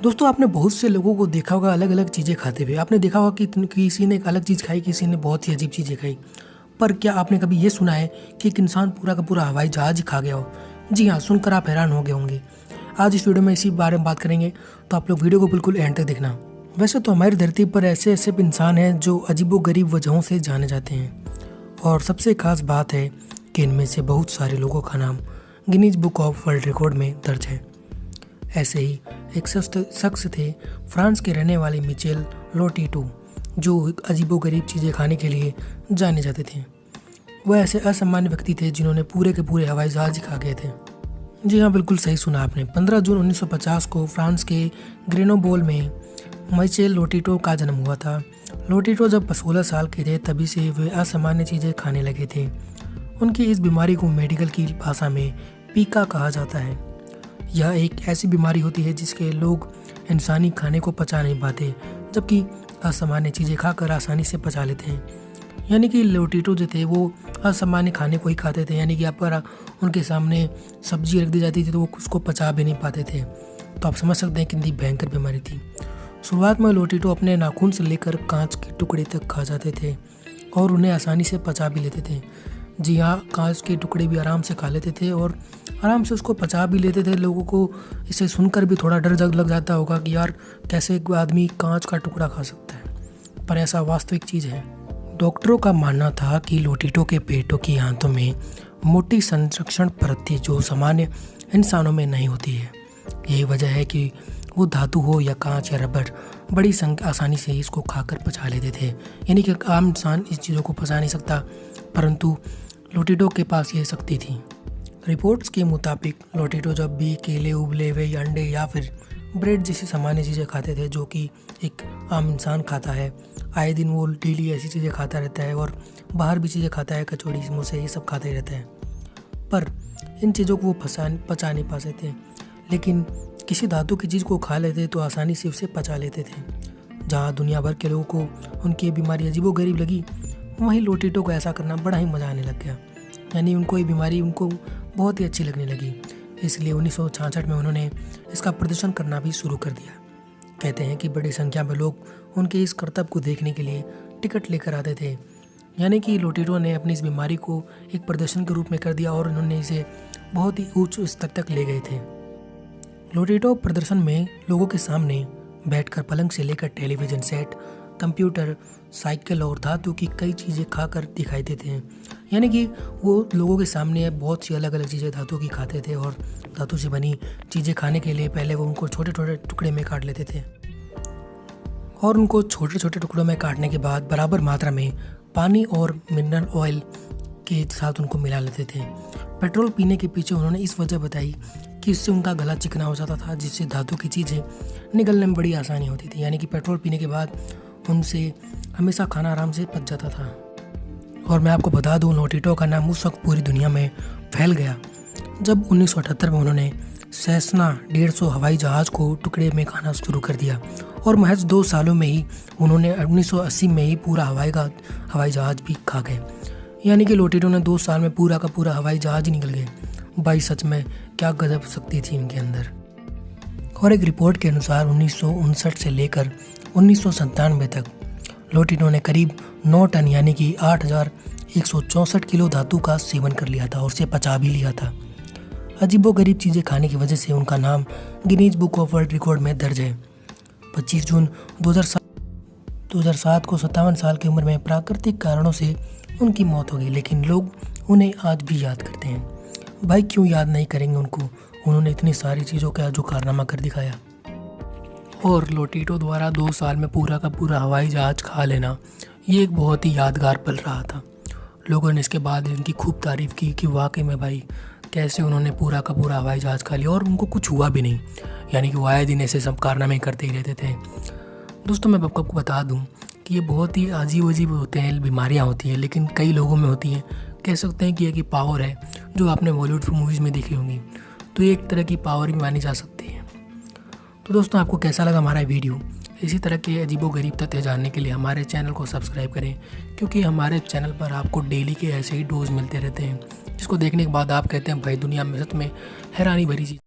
दोस्तों आपने बहुत से लोगों को देखा होगा अलग अलग चीज़ें खाते हुए। आपने देखा होगा कि किसी ने एक अलग चीज़ खाई, किसी ने बहुत ही अजीब चीज़ें खाई। पर क्या आपने कभी ये सुना है कि एक इंसान पूरा का पूरा हवाई जहाज ही खा गया हो? जी हाँ, सुनकर आप हैरान हो गए होंगे। आज इस वीडियो में इसी बारे में बात करेंगे, तो आप लोग वीडियो को बिल्कुल एंड तक देखना। वैसे तो हमारी धरती पर ऐसे ऐसे इंसान हैं जो अजीबोगरीब वजहों से जाने जाते हैं, और सबसे खास बात है कि इनमें से बहुत सारे लोगों का नाम Guinness book of world record में दर्ज है। ऐसे ही एक शख्स थे फ्रांस के रहने वाले मिचेल लोटिटो, जो अजीबोगरीब चीज़ें खाने के लिए जाने जाते थे। वह ऐसे असामान्य व्यक्ति थे जिन्होंने पूरे के पूरे हवाई जहाज ही खा गए थे। जी हाँ, बिल्कुल सही सुना आपने। 15 जून 1950 को फ्रांस के ग्रेनोबोल में मिचेल लोटिटो का जन्म हुआ था। लोटिटो जब 16 साल के थे तभी से वे असामान्य चीज़ें खाने लगे थे। उनकी इस बीमारी को मेडिकल की भाषा में पीका कहा जाता है। यह एक ऐसी बीमारी होती है जिसके लोग इंसानी खाने को पचा नहीं पाते, जबकि असामान्य चीज़ें खाकर आसानी से पचा लेते हैं। यानी कि लोटिटो जो थे वो असामान्य खाने को ही खाते थे, यानी कि आप पर उनके सामने सब्जी रख दी जाती थी तो वो उसको पचा भी नहीं पाते थे। तो आप समझ सकते हैं कितनी भयंकर बीमारी थी। शुरुआत में लोटिटो अपने नाखून से लेकर कांच के टुकड़े तक खा जाते थे और उन्हें आसानी से पचा भी लेते थे। जी हाँ, कांच के टुकड़े भी आराम से खा लेते थे और आराम से उसको पचा भी लेते थे। लोगों को इसे सुनकर भी थोड़ा डर लग जाता होगा कि यार कैसे एक आदमी कांच का टुकड़ा खा सकता है, पर ऐसा वास्तविक चीज़ है। डॉक्टरों का मानना था कि लोटिटो के पेटों की आंतों में मोटी संरक्षण परत थी जो सामान्य इंसानों में नहीं होती है। यही वजह है कि वो धातु हो या कांच या रबर बड़ी आसानी से इसको खाकर पचा लेते थे। यानी कि आम इंसान इस चीज़ों को पचा नहीं सकता, परंतु लोटिटो के पास ये शक्ति थी। रिपोर्ट्स के मुताबिक लोटिटो जब भी केले, उबले हुए अंडे या फिर ब्रेड जैसी सामान्य चीज़ें खाते थे जो कि एक आम इंसान खाता है, आए दिन वो डेली ऐसी चीज़ें खाता रहता है और बाहर भी चीज़ें खाता है, कचौड़ी, समोसे, ये सब खाते रहता है। पर इन चीज़ों को वो पचा नहीं पाते थे, लेकिन किसी धातु की चीज़ को खा लेते तो आसानी से उसे पचा लेते थे। जहाँ दुनिया भर के लोगों को उनकी बीमारी अजीबोगरीब लगी, वहीं लोटिटो को ऐसा करना बड़ा ही मज़ा आने लग गया। यानी उनको ये बीमारी उनको बहुत ही अच्छी लगने लगी। इसलिए 1966 में उन्होंने इसका प्रदर्शन करना भी शुरू कर दिया। कहते हैं कि बड़ी संख्या में लोग उनके इस करतब को देखने के लिए टिकट लेकर आते थे। यानी कि लोटिटो ने अपनी इस बीमारी को एक प्रदर्शन के रूप में कर दिया और उन्होंने इसे बहुत ही उच्च स्तर तक ले गए थे। लोटिटो प्रदर्शन में लोगों के सामने बैठकर पलंग से लेकर टेलीविज़न सेट, कंप्यूटर, साइकिल और धातु की कई चीज़ें खाकर दिखाई देते हैं। यानी कि वो लोगों के सामने बहुत सी अलग अलग चीज़ें धातु की खाते थे और धातु से बनी चीज़ें खाने के लिए पहले वो उनको छोटे छोटे टुकड़े में काट लेते थे और उनको छोटे छोटे टुकड़ों में काटने के बाद बराबर मात्रा में पानी और मिनरल ऑयल के साथ उनको मिला लेते थे। पेट्रोल पीने के पीछे उन्होंने इस वजह बताई कि इससे उनका गला चिकना हो जाता था, जिससे धातु की चीज़ें निगलने में बड़ी आसानी होती थी। यानी कि पेट्रोल पीने के बाद उनसे हमेशा खाना आराम से पच जाता था। और मैं आपको बता दूं, लोटिटो का नाम उस वक्त पूरी दुनिया में फैल गया जब 1978 में उन्होंने सेस्ना 150 हवाई जहाज़ को टुकड़े में खाना शुरू कर दिया और महज 2 सालों में ही उन्होंने 1980 में ही पूरा हवाई जहाज़ भी खा गए। यानी कि लोटिटो ने 2 साल में पूरा का पूरा हवाई जहाज़ ही निकल गए। भाई सच में क्या गजब शक्ति थी इनके अंदर। और एक रिपोर्ट के अनुसार 1959 से लेकर 1997 तक लोटिटो ने करीब 9 टन यानी कि 8,164 किलो धातु का सेवन कर लिया था और उसे पचा भी लिया था। अजीबोगरीब चीज़ें खाने की वजह से उनका नाम Guinness book of world record में दर्ज है। 25 जून 2007 को 57 साल की उम्र में प्राकृतिक कारणों से उनकी मौत हो गई, लेकिन लोग उन्हें आज भी याद करते हैं। भाई क्यों याद नहीं करेंगे उनको, उन्होंने इतनी सारी चीज़ों का जो कारनामा कर दिखाया। और लोटिटो द्वारा 2 साल में पूरा का पूरा हवाई जहाज़ खा लेना, ये एक बहुत ही यादगार पल रहा था। लोगों ने इसके बाद इनकी खूब तारीफ़ की कि वाकई में भाई कैसे उन्होंने पूरा का पूरा हवाई जहाज़ खा लिया और उनको कुछ हुआ भी नहीं। यानी कि वो आए दिन ऐसे सब कारनामे करते ही रहते थे। दोस्तों मैं आपको बता दूं कि ये बहुत ही अजीब होते हैं, बीमारियाँ होती हैं, लेकिन कई लोगों में होती हैं। कह सकते हैं कि एक पावर है जो आपने बॉलीवुड मूवीज़ में देखी होंगी, तो ये एक तरह की पावर भी मानी जा सकती है। तो दोस्तों आपको कैसा लगा हमारा वीडियो? इसी तरह के अजीबोगरीब तथ्य जानने के लिए हमारे चैनल को सब्सक्राइब करें, क्योंकि हमारे चैनल पर आपको डेली के ऐसे ही डोज मिलते रहते हैं, जिसको देखने के बाद आप कहते हैं भाई दुनिया में सच में हैरानी भरी चीज़।